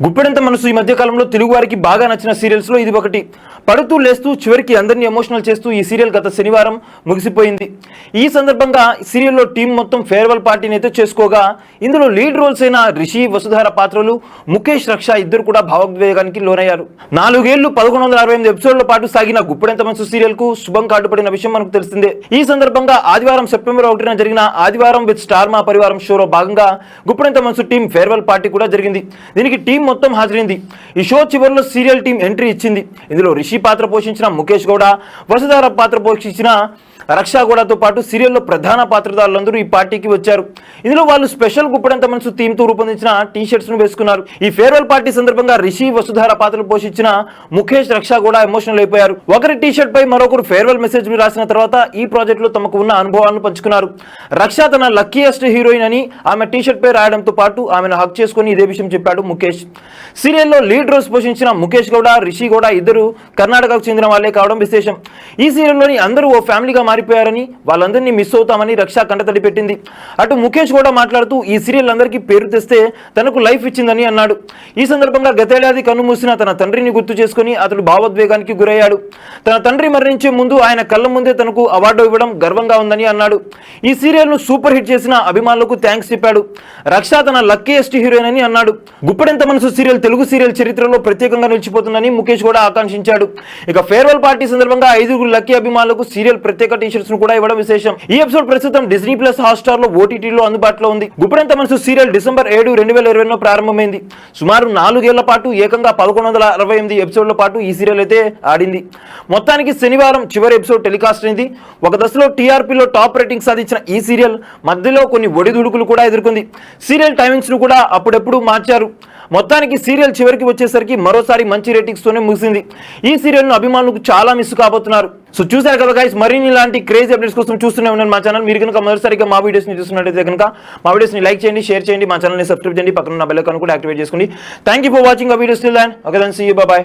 గుప్పెడంత మనసు ఈ మధ్య కాలంలో తెలుగు వారికి బాగా నచ్చిన సీరియల్స్ లో ఇది ఒకటి. పడుతూ లేస్తూ చివరికి అందరినీ ఎమోషనల్ చేస్తూ ఈ సీరియల్ గత శనివారం ముగిసిపోయింది. ఈ సందర్భంగా సీరియల్లో టీం మొత్తం ఫేర్వెల్ పార్టీని అయితే చేసుకోగా ఇందులో లీడ్ రోల్స్ అయిన రిషి, వసుధార పాత్రలు ముఖేష్, రక్ష ఇద్దరు కూడా భావోద్వేగానికి లోనయ్యారు. 4 ఏళ్లు 1168 ఎపిసోడ్ల పాటు సాగిన గుప్పెడంత మనసు సీరియల్ కు శుభం కార్డుపడిన విషయం మనకు తెలిసిందే. ఈ సందర్భంగా ఆదివారం సెప్టెంబర్ 1న జరిగిన ఆదివారం విత్ స్టార్ మా పరివారం షోలో భాగంగా గుప్పెడంత మనసు టీం ఫేర్వెల్ పార్టీ కూడా జరిగింది. దీనికి టీం మొత్తం హాజరైంది. ఈ షో చివరిలో సీరియల్ టీం ఎంట్రీ ఇచ్చింది. ఇందులో రిషి పాత్ర పోషించిన ముఖేష్ గౌడ, వసుధార పాత్ర పోషించిన రక్ష గౌడతో పాటు సీరియల్లో ప్రధాన పాత్రధారులందరూ ఈ పార్టీకి వచ్చారు. ఇందులో వాళ్ళు స్పెషల్ గుప్పెడంత మనసు థీమ్తో రూపొందించిన టీ-షర్ట్స్ ను వేసుకున్నారు. ఈ ఫేర్వెల్ పార్టీ సందర్భంగా రిషి, వసుధార పాత్రలు పోషించిన ముఖేష్, రక్ష కూడా ఎమోషనల్ అయిపోయారు. ఒకరి టీ-షర్ట్ పై మరొకరు ఫేర్వెల్ మెసేజ్ రాసిన తర్వాత ఈ ప్రాజెక్ట్ లో తమకు ఉన్న అనుభవాలను పంచుకున్నారు. రక్ష తన లక్కీయెస్ట్ హీరోయిన్ అని ఆమె టీ-షర్ట్ పై రాయడంతో పాటు ఆమెను హక్ చేసుకుని ఇదే విషయం చెప్పాడు ముఖేష్. సీరియల్లో లీడ్ రోల్స్ పోషించిన ముఖేష్ గౌడ, రిషి గౌడ ఇద్దరు కర్ణాటకకు చెందిన వాళ్లే కావడం విశేషం. ఈ సీరియల్లోని అందరూ ఓ ఫ్యామిలీగా మారిపోయారని, వాళ్ళందరినీ మిస్ అవుతామని రక్ష కంటతడి పెట్టింది. అటు ముఖేష్ కూడా మాట్లాడుతూ ఈ సీరియల్ అందరికీ పేరు తెస్తే తనకు లైఫ్ ఇచ్చిందని అన్నాడు. ఈ సందర్భంగా గతేడాది కన్నుమూసిన తన తండ్రిని గుర్తు చేసుకుని అతడు భావోద్వేగానికి గురయ్యాడు. తన తండ్రి మరణించే ముందు ఆయన కళ్ళ ముందే తనకు అవార్డు ఇవ్వడం గర్వంగా ఉందని అన్నాడు. ఈ సీరియల్ను సూపర్ హిట్ చేసిన అభిమానులకు థ్యాంక్స్ చెప్పాడు. రక్ష తన లక్కీయెస్ట్ హీరోయిన్ అని అన్నాడు. గుప్పెడంత మనసు సీరియల్ తెలుగు సీరియల్ చరిత్రలో ప్రత్యేకంగా నిలిచిపోతుందని ముఖేష్ కూడా ఆకాంక్షించాడు. ఇక ఫేర్వెల్ పార్టీ సందర్భంగా 5 లక్కీ అభిమానులకు సీరియల్ ప్రత్యేక టీ-షర్ట్స్ ను కూడా ఇవ్వడం విశేషం. ఈ ఎపిసోడ్ ప్రస్తుతం డిజ్నీ ప్లస్, హాట్‌స్టార్ లో, ఓటీటీలో అందుబాటులో ఉంది. గుప్పెడంత మనసు సీరియల్ డిసెంబర్ 7, 2020లో ప్రారంభమైంది. సుమారు 4 ఏళ్ల పాటు ఏకంగా 1168 ఎపిసోడ్ల పాటు ఈ సీరియల్ అయితే ఆడింది. మొత్తానికి శనివారం చివరి ఎపిసోడ్ టెలికాస్ట్ అయింది. ఒక దశలో టీఆర్పీలో టాప్ రేటింగ్ సాధించిన ఈ సీరియల్ మధ్యలో కొన్ని ఒడిదుడుకులు కూడా ఎదుర్కొంది. సీరియల్ టైమింగ్స్ ను కూడా అప్పుడెప్పుడు మార్చారు. మొత్తానికి సీరియల్ చివరికి వచ్చేసరికి మరోసారి మంచి రేటింగ్స్ తోనే ముగిసింది. ఈ సీరియల్ ను అభిమానులకు చాలా మిస్ కాబోతున్నారు. సో చూసారు కదా గైస్, మరిన్ని ఇలాంటి క్రేజీ అప్డేట్స్ కోసం చూస్తూనే ఉన్నాను మా ఛానల్. మీరు కనుక మొదటిసారిగా మా వీడియోస్ ని చూస్తున్నట్టయితే కనుక మా వీడియోస్ ని లైక్ చేయండి, షేర్ చేయండి, మా ఛానల్ ని సబ్స్క్రైబ్ చేయండి, పక్కన ఉన్న బెల్ ఐకాన్ కూడా యాక్టివేట్ చేసుకోండి. థ్యాంక్ యూ ఫర్ వాచింగ్ ఆ videos. Till then okay, then see you, bye by.